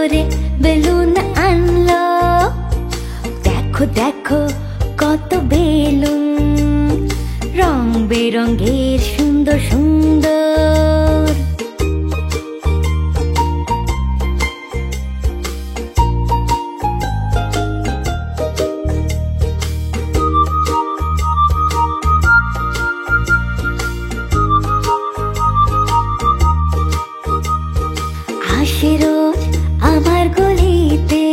করে বেলুন আনলো। দেখো দেখো কত বেলুন, রং বেরঙের সুন্দর সুন্দর। আসে রোজ আমার গলিতে,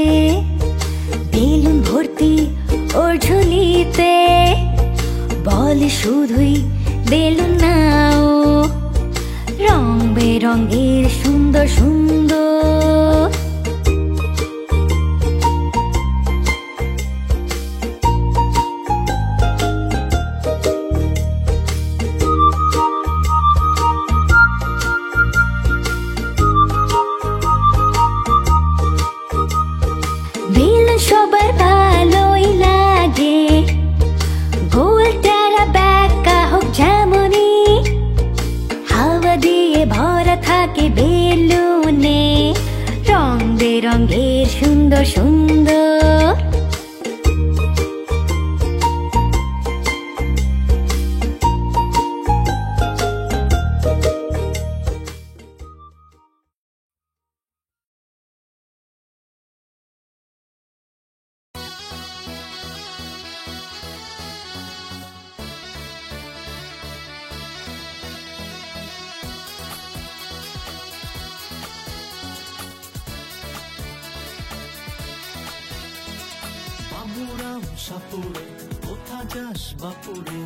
বেলুন ভর্তি ওর ঝুলিতে। বলে শুধুই বেলুন নাও, রং বেরঙের সুন্দর সুন্দর। বেলুন সবার ভালোই লাগে, গোল টেরা ব্যাকা হোক যেমনই। হাওয়া দিয়ে ভরা থাকে বেলুনে, রং বেরঙের সুন্দর সুন্দর। বাবুরাম সাপুরে কোথা যাস বাপুরে,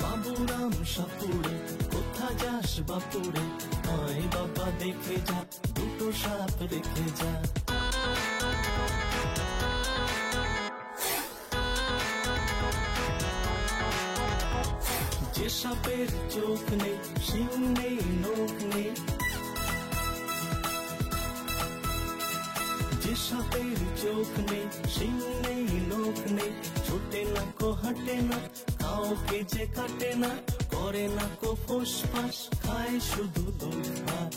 বাবুরাম সাপুরে কোথা যাস বাপুরে। আয় বাবা দেখে যা, দুটো সাপ রেখে যা। যে সাপের চোখ নেই, শিং নেই, নখ নেই, যে সাপের চোখ নেই, শিং নেই, নখ নেই, ছোটে না কো হাঁটে না, কাউকে যে কাটে না, করে না কো ফোসফাস, খায় শুধু দুধ ভাত।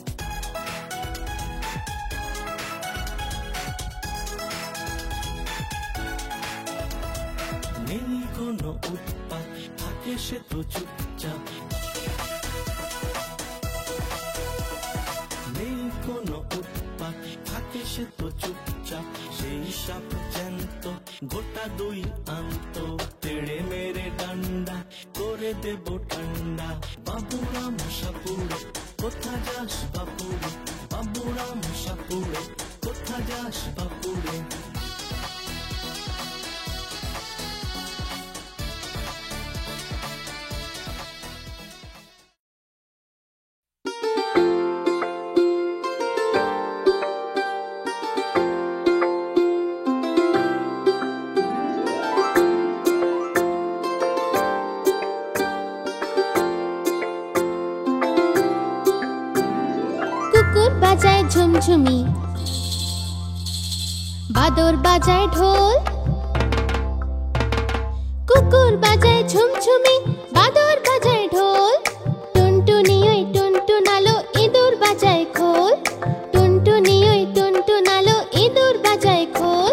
নেই কোনো উৎপাত, থাকে সে তো চুপচাপ। নেই কোনো উৎপাত, থাকে সে তো চুপচাপ। সেই সাপ জ্যান্ত, গোটা দুই আন্ত, তেড়ে মেরে ডান্ডা করে দেব ঠান্ডা। বাবুরাম সাপুরে কোথা যাস বাপুরে, বাবুরাম সাপুরে কোথা যাস বাপুরে। কুকুর বাজায় ঝুমঝুমি, বাদর বাজায় ঢোল। কুকুর বাজায় ঝুমঝুমি, বাদর বাজায় ঢোল। টুনটুনি ওই টুনটুনালো, ইঁদুর বাজায় খোল। টুনটুনি ওই টুনটুনালো, ইঁদুর বাজায় খোল।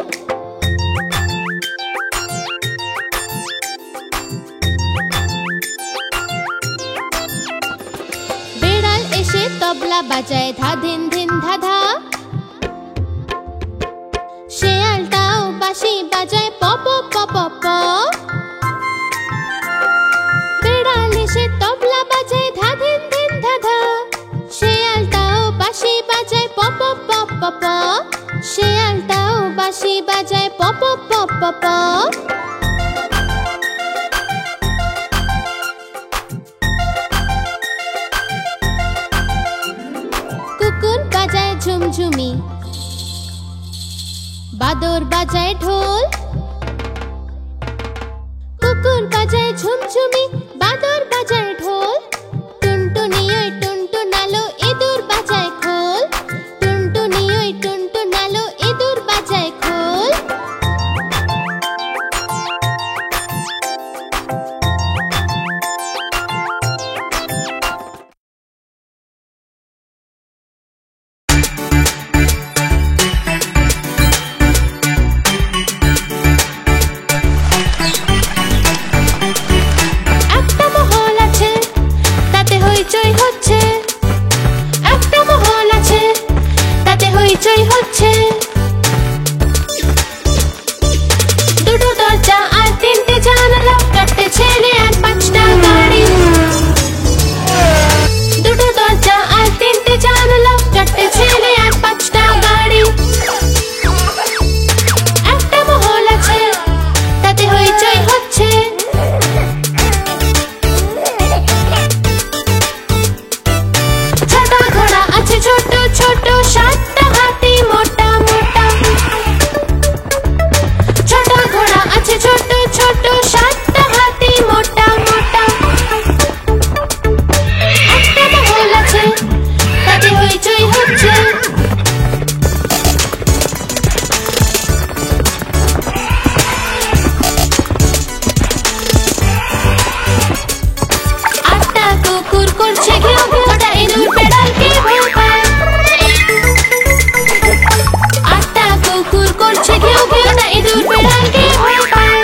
বেড়াল এসে তবলা বাজায় ধা ধিন ধিন ধাধা। শেয়ালটাও বাঁশি বাজায় প প প প প। বেড়াল এসে তবলা বাজায় ধা ধিন ধিন ধাধা। শেয়ালটাও বাঁশি বাজায় প প প প প। শেয়ালটাও বাঁশি বাজায় প প প প প। কুকুর বাজায় ঝুমঝুমি, বাদর বাজায় ঢোল। কুকুর বাজায় ঝুমঝুমি, বাদর বাজায় ঢোল। টুনটুনি ওই টুনটুনালো, ইঁদুর বাজায় খোল। টুনটুনি ওই টুনটুনালো, ইঁদুর বাজায় খোল। হচ্ছে। দুটো দরজা আর তিনটে জানালা, চারটে ছেলে আর পাঁচটা গাড়ি। দুটো দরজা আর তিনটে জানালা, চারটে ছেলে আর পাঁচটা গাড়ি। একটা মহল আছে, তাতে হইচই হচ্ছে। ছোট ঘোড়া আছে ছোট ছোট, সাতটা হাতি মোটা মোটা। ছোট ঘোড়া আছে ছোট ছোট, সাতটা হাতি মোটা মোটা। একটা মহল আছে, তাতে হইচই হচ্ছে। আটটা কুকুর করছে ঘেউ ঘেউ, ওটা ইঁদুর বেড়ালকে ভয় পায়। আটটা কুকুর করছে ঘেউ ঘেউ, ওটা ইঁদুর বেড়ালকে ভয় পায়।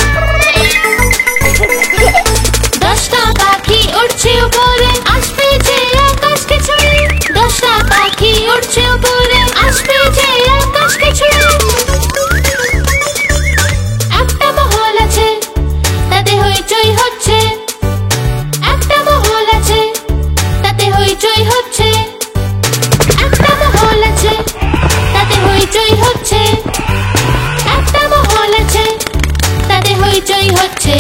দশটা পাখি উড়ছে উপরে, আসবে যে আকাশকে ছুঁয়ে। দশটা পাখি উড়ছে উপরে, আসবে যে আকাশকে ছুঁয়ে। একটা মহল আছে, তাতে হইচই হচ্ছে। একটা মহল আছে, তাতে হইচই হচ্ছে। একটা মহল আছে, তাতে হইচই হচ্ছে। একটা মহল আছে, তাতে হইচই হচ্ছে।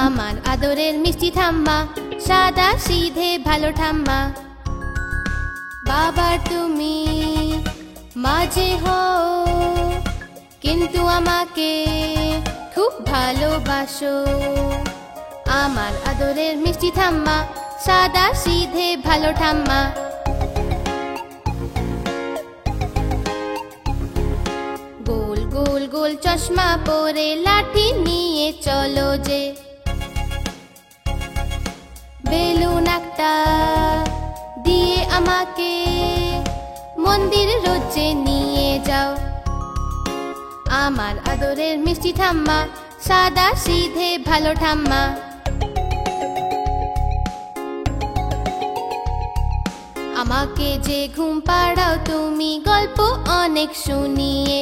আমার আদরের মিষ্টি ঠাম্মা, সাদা সিধে ভালো ঠাম্মা। বাবার তুমি মাঝে হও, কিন্তু আমাকে খুব ভালোবাসো। আমার আদরের মিষ্টি ঠাম্মা, সাদা সিধে ভালো ঠাম্মা। গোল গোল গোল চশমা পরে, লাঠি নিয়ে চলো যে। বেলুন একটা দিয়ে আমাকে মন্দির রোজে নিয়ে যাও। আমার আদরের মিষ্টি ঠাম্মা, সাদা সিধে ভালো ঠাম্মা। আমাকে যে ঘুম পাড়াও তুমি, গল্প অনেক শুনিয়ে।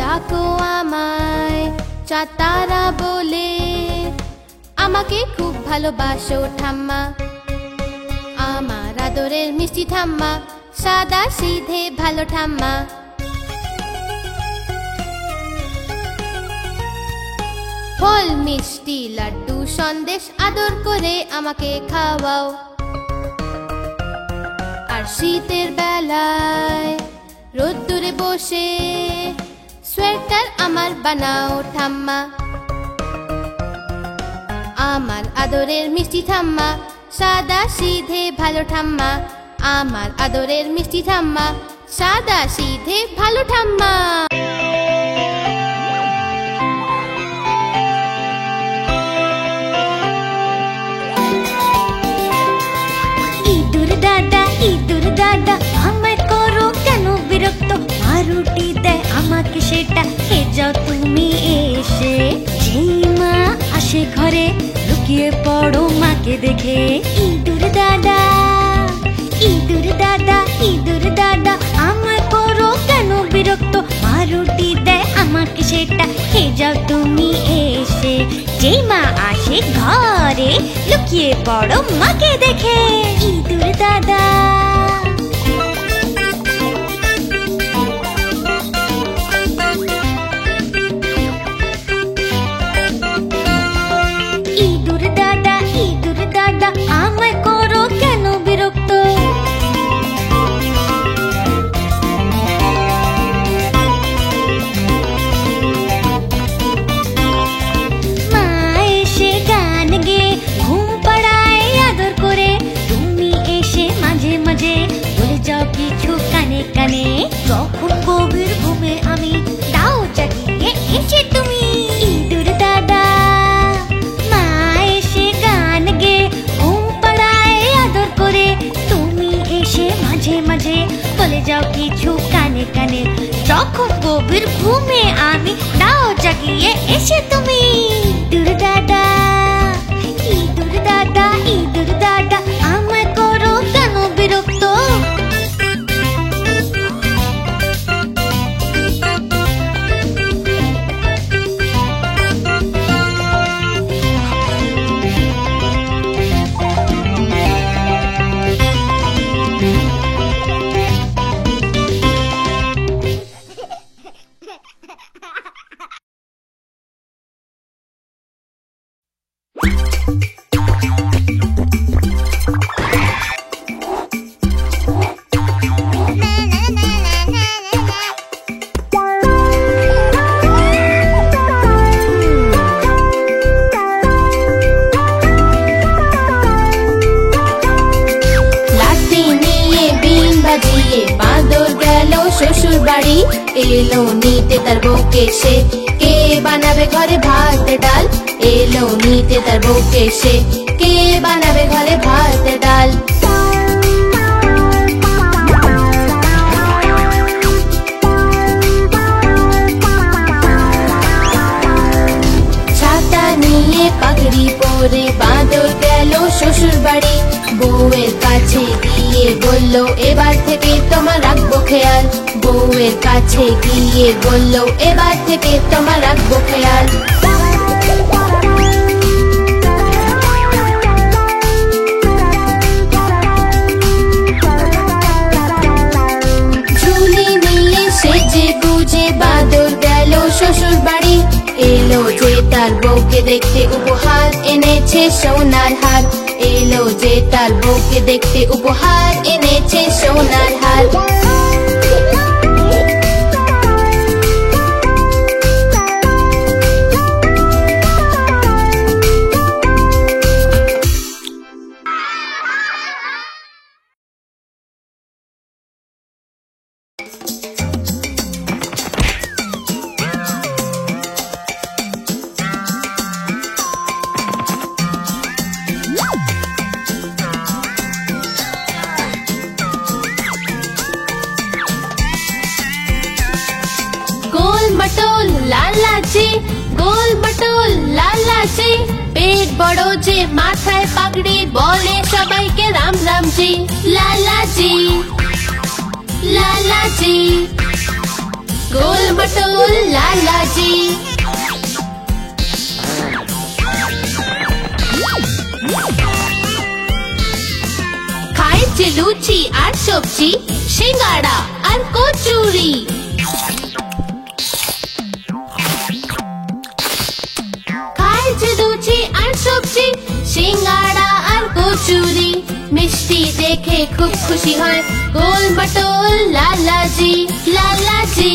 ডাকো আমায় চাঁদ তারা বলে, আমাকে খুব ভালোবাসো ঠাম্মা। আমার আদরের মিষ্টি ঠাম্মা, সাদা সিধে ভালো ঠাম্মা। ফল মিষ্টি লাড্ডু সন্দেশ আদর করে আমাকে খাওয়াও। আর শীতের বেলায় রোদ্দুরে বসে সোয়েটার আমার বানাও ঠাম্মা। আমার আদরের মিষ্টি ঠাম্মা, সাদা সিধে ভালো ঠাম্মা। আমার আদরের মিষ্টি ঠাম্মা, সাদা সিধে ভালো ঠাম্মা। ইঁদুর দাদা আমায় করো কেন বিরক্ত? রুটি দেয় আমাকে সেটা খেয়ে যাও তুমি এসে। যেই মা আসে ঘরে, লুকিয়ে পড়ো মাকে দেখে। ইঁদুর দাদা আমায় করো কেন বিরক্ত? রুটি দেয় আমাকে সেটা খেয়ে যাও তুমি এসে। যেই মা আসে ঘরে, লুকিয়ে পড়ো মাকে দেখে। ইঁদুর দাদা আমায় করো কেন বিরক্ত? মা এসে গান গেয়ে ঘুম পাড়ায় আদর করে, তুমি এসে মাঝে মাঝে তখন গভীর ঘুমে আমি, দাও জাগিয়ে এসে তুমি। ইঁদুর দাদা, ইঁদুর দাদা, ইঁদুর দাদা, আমায় করো কেন বিরক্ত? শ্বশুর বাড়ি এলো নিতে তার বউকে সে, কে বানাবে ঘরে ভাত ডাল? এলো নিতে তার বউকে সে, কে বানাবে ঘরে ভাত ডাল? ছাতা নিয়ে পাগড়ি পরে বাঁদর গেল শ্বশুর বাড়ি। বউয়ের কাছে গিয়ে বলল, এবার থেকে তোমার রাখবো খেয়াল। বউয়ের কাছে গিয়ে বলল, এবার থেকে তোমার রাখবো খেয়াল। ঝুলি নিয়ে সেজে গুজে বাঁদর গেল শ্বশুর বাড়ি। এলো যে তার বউকে দেখতে, উপহার এনেছে সোনার হার। এলো যে তার বউকে দেখতে, উপহার এনেছে সোনার হার। লালাচি, গোল মটোল লালাচি, পেট বড় যে মাথায় পাগড়ি, বলে সবাইকে রাম রামজি। লালাচি, লালাচি, গোল মটোল লালাচি। খায় যে লুচি আর সবজি, সিঙ্গাড়া আর কচুরি। লুচি আর সবজি, সিঙ্গাড়া আর কচুরি। মিষ্টি দেখে খুব খুশি হয় গোল মটোল লালাজি। লালাজি,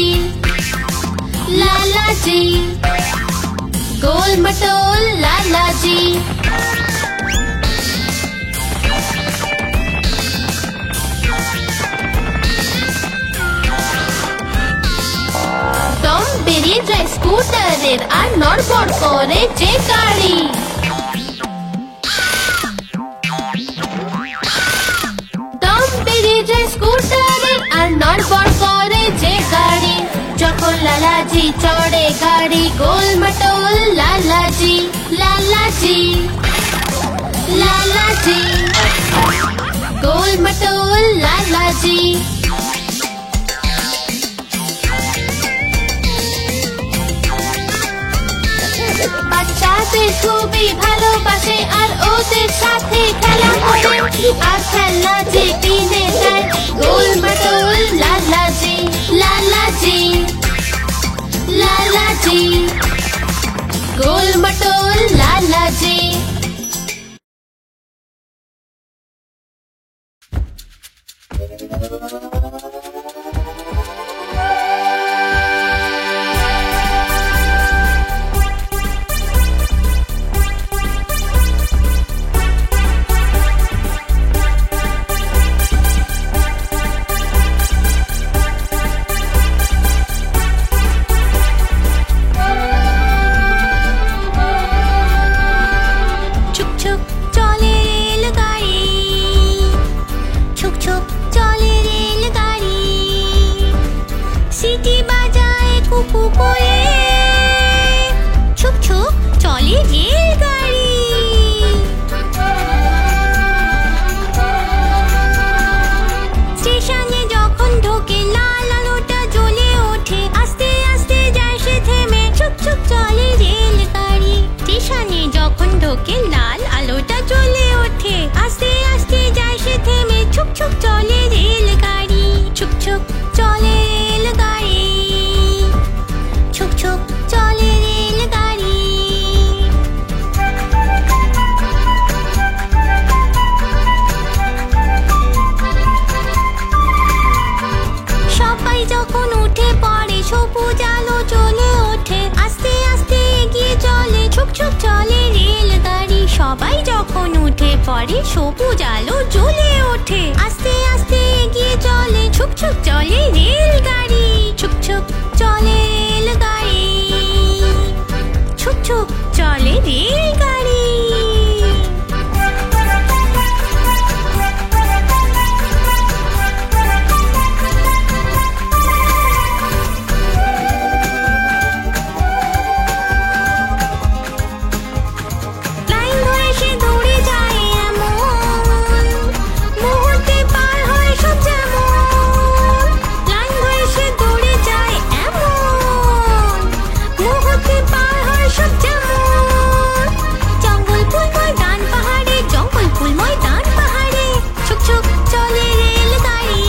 লালাজি, গোল মটোল লালাজি। দম বেরিয়ে যায় স্কুটারের, আর নড়বড় করে যে গাড়ি। দম বেরিয়ে যায় স্কুটারের, আর নড়বড় করে যে গাড়ি। যখন লালাজি চড়ে গাড়ি, গোল মটোল লালাজি। লালাজি, লালাজি, গোল মটোল লালাজি। বাচ্চাদের খুবই ভালোবাসে, আর ওদের সাথে খেলা করে। আর খেলনা যে কিনে দেয় গোল মটোল লালাজি। লালাজি, লালাজি, গোল মটোল লালাজি। বাজায় কুকু করে, ছুক ছুক চলে রেলগাড়ি। স্টেশনে যখন ঢোকে লাল আলোটা জ্বলে ওঠে, আস্তে আস্তে যায় সে থেমে, ছুক ছুক চলে রেলগাড়ি। স্টেশনে যখন ঢোকে লাল আলোটা জ্বলে ওঠে, আস্তে আস্তে যায় সে থেমে, ছুক ছুক চলে রেলগাড়ি। ছুক ছুক চলে রেলগাড়ি, ছুক ছুক চলে রেলগাড়ি। সবাই যখন উঠে পড়ে সবুজ আলো জ্বলে ওঠে, আস্তে আস্তে এগিয়ে চলে, ছুক ছুক চলে রেলগাড়ি। সবাই যখন উঠে পড়ে সবুজ আলো জ্বলে ওঠে, আস্তে আস্তে এগিয়ে চলে, ছুক ছুক চলে রেলগাড়ি। ছুক ছুক চলে রেলগাড়ি, ছুক ছুক চলে রেলগাড়ি। লাইন ধরে সে দৌড়ে যায় এমন, মুহূর্তে পার হয় সব যেমন। লাইন ধরে সে দৌড়ে যায় এমন, মুহূর্তে পার হয় সব যেমন। জঙ্গল ফুল ময়দান পাহাড়ে, জঙ্গল ফুল ময়দান পাহাড়ে, ছুক ছুক চলে রেলগাড়ি,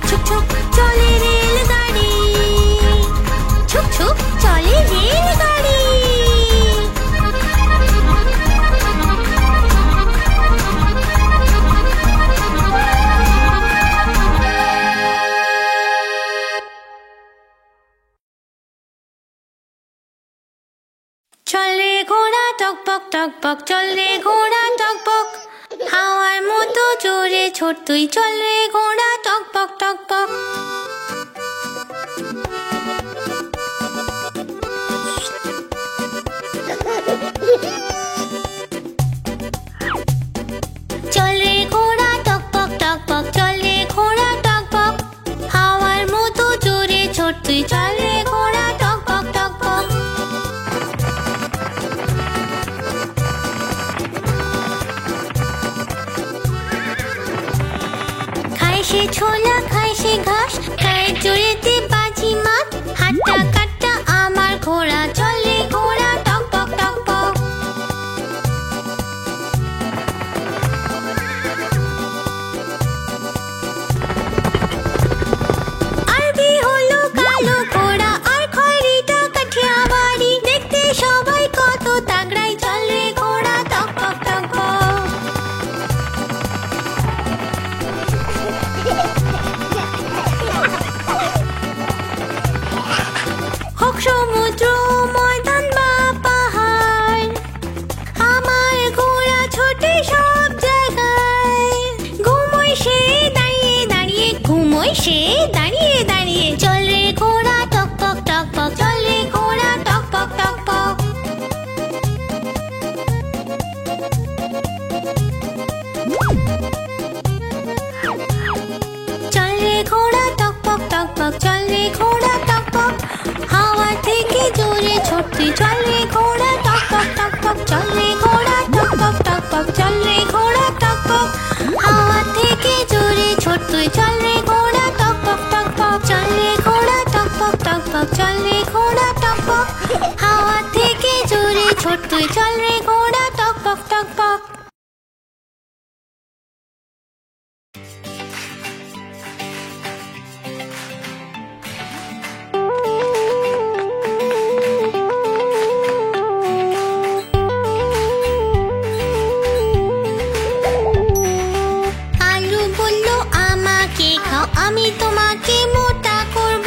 ছুক ছুক চলে রেলগাড়ি, ছুক ছুক চলে রেলগাড়ি। চল রে ঘোড়া টকবক টকবক, চল রে ঘোড়া টকবক, হাওয়ার মতো জোরে ছোট তুই, চল রে ঘোড়া টকবক টকবক। চল রে ঘোড়া টকবক টকবক, চল রে ঘোড়া টকবক, হাওয়ার মতো জোরে ছোট তুই, চল রে ঘোড়া টকবক টকবক। খায় সে ছোলা খায় সে ঘাস, খায় জোরেতে বাজি মাত, হাট্টা কাট্টা আমার ঘোড়া, চল রে ঘোড়া টকবক টকবক। আরবি হলো কালো ঘোড়া, আর খয়রিটা কাঠিয়া বাড়ি, দেখতে সবাই কত তাগড়াই, চল রে ঘোড়া টকবক টকবক। হোক সমুদ্র ময়দান বা পাহাড়, আমার ঘোড়া ছোটে সব জায়গায়। ঘুমোয় সে দাঁড়িয়ে দাঁড়িয়ে, ঘুমোয় সে দাঁড়িয়ে দাঁড়িয়ে, চল রে ঘোড়া টকবক টকবক, চল রে ঘোড়া টকবক টকবক। চল রে ঘোড়া টকবক টকবক, চল রে ঘোড়া টকবক, হাওয়া থেকে জোরে ছুটতে, চল রে ঘোড়া টকবক টকবক, চল রে ঘোড়া টকবক টকবক, চল রে ঘোড়া টকবক, হাওয়া থেকে জোরে ছুটতে, চল রে ঘোড়া টকবক টকবক, চল রে ঘোড়া টকবক টকবক, চল রে ঘোড়া টকবক, হাওয়া থেকে জোরে ছুটতে, চল রে ঘোড়া টকবক টকবক। আলু বলল আমাকে খাও, আমি তোমাকে মোটা করব।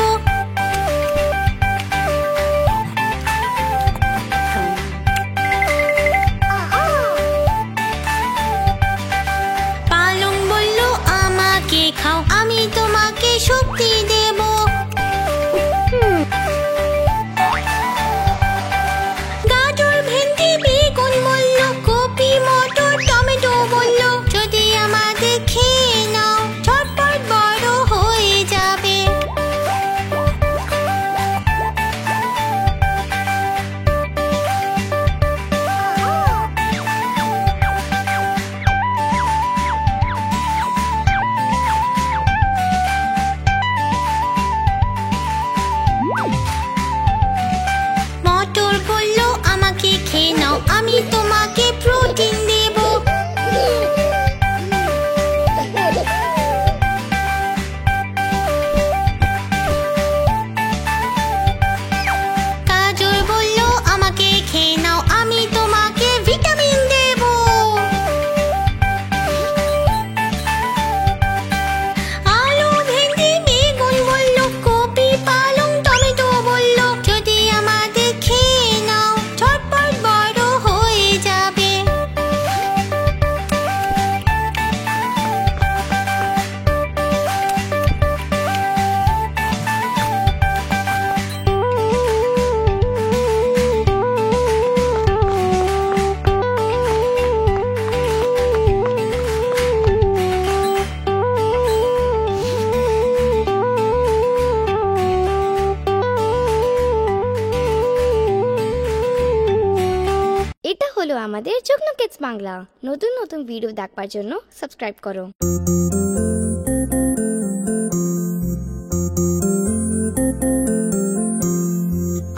হলো আমাদের যুগ্ন কিডস বাংলা। নতুন নতুন ভিডিও দেখবার জন্য সাবস্ক্রাইব করো।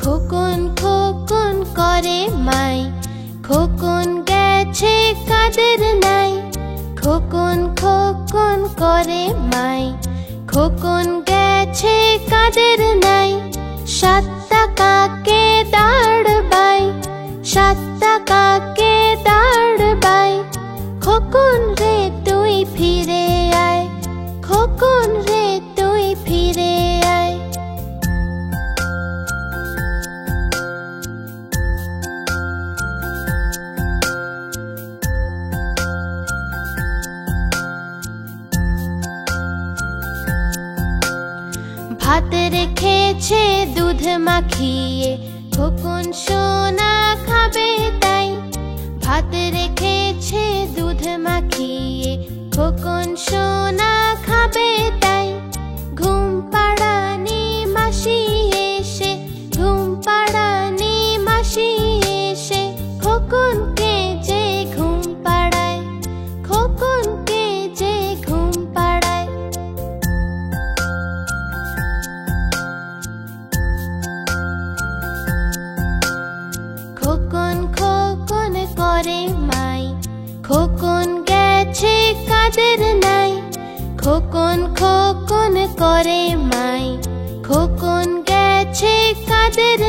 খোকন খোকন করে মাই, খোকন গেছে কাদের নাই। খোকন খোকন করে মাই, খোকন গেছে কাদের নাই। 7 টাকাকে দাঁড়বাই, 7 টাকাকে দাঁড়বাই। খোকন রে তুই ফিরে আয়, খোকন রে তুই ফিরে আয়। ভাত রেখেছে দুধ মাখিয়ে, খোকন সোনা খাবে তাই। ভাত রেখেছে দুধ মাখিয়ে, খোকন সোনা খাবে তাই। ঘুম পাড়ানি মাসি এসে, ঘুম পাড়ানি মাসি এসে, খোকনকে যে ঘুম পাড়ায়, খোকনকে যে ঘুম পাড়ায়। খোকন খোকন করে মাই, খোকন গেছে কাদের নাই। খোকন খোকন করে মাই, খোকন গেছে কাদের